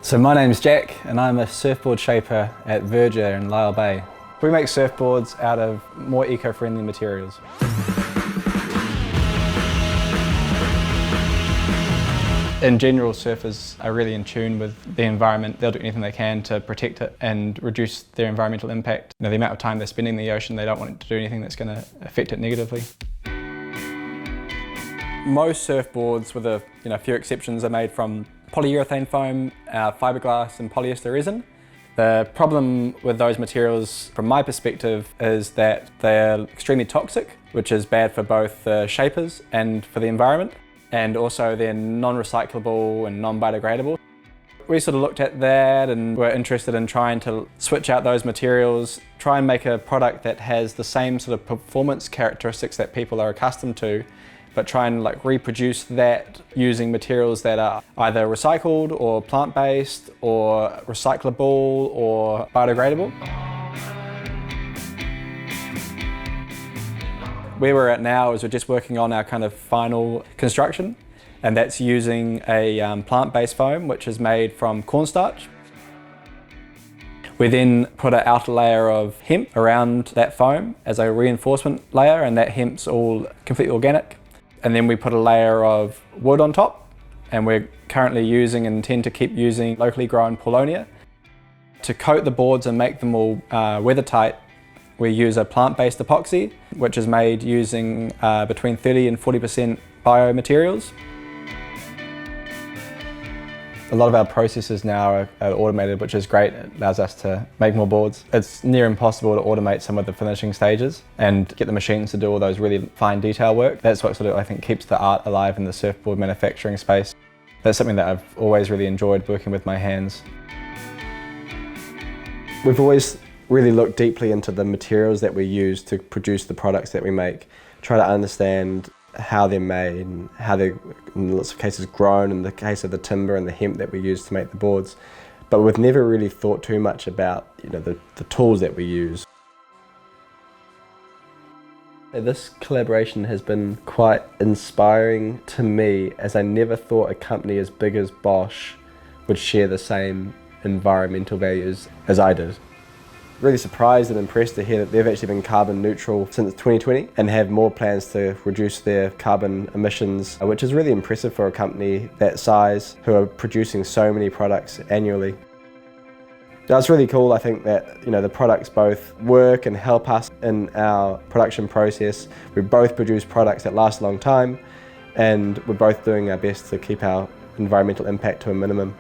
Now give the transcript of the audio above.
So my name's Jack and I'm a surfboard shaper at Verdure in Lyall Bay. We make surfboards out of more eco-friendly materials. In general, surfers are really in tune with the environment. They'll do anything they can to protect it and reduce their environmental impact. The amount of time they're spending in the ocean, they don't want to do anything that's going to affect it negatively. Most surfboards, with a few exceptions, are made from polyurethane foam, fiberglass and polyester resin. The problem with those materials, from my perspective, is that they're extremely toxic, which is bad for both the shapers and for the environment. And also they're non-recyclable and non-biodegradable. We sort of looked at that and were interested in trying to switch out those materials, try and make a product that has the same sort of performance characteristics that people are accustomed to, but try and reproduce that using materials that are either recycled or plant-based or recyclable or biodegradable. Where we're at now is we're just working on our kind of final construction, and that's using a plant-based foam which is made from cornstarch. We then put an outer layer of hemp around that foam as a reinforcement layer, and that hemp's all completely organic. And then we put a layer of wood on top, and we're currently using and intend to keep using locally grown paulownia. To coat the boards and make them all weather-tight, we use a plant-based epoxy, which is made using between 30 and 40% biomaterials. A lot of our processes now are automated, which is great. It allows us to make more boards. It's near impossible to automate some of the finishing stages and get the machines to do all those really fine detail work. That's what sort of, I think, keeps the art alive in the surfboard manufacturing space. That's something that I've always really enjoyed, working with my hands. We've always really looked deeply into the materials that we use to produce the products that we make, try to understand how they're made and how they're, in lots of cases, grown, in the case of the timber and the hemp that we use to make the boards. But we've never really thought too much about the tools that we use. This collaboration has been quite inspiring to me, as I never thought a company as big as Bosch would share the same environmental values as I did. Really surprised and impressed to hear that they've actually been carbon neutral since 2020 and have more plans to reduce their carbon emissions, which is really impressive for a company that size who are producing so many products annually. It's really cool, I think, that the products both work and help us in our production process. We both produce products that last a long time, and we're both doing our best to keep our environmental impact to a minimum.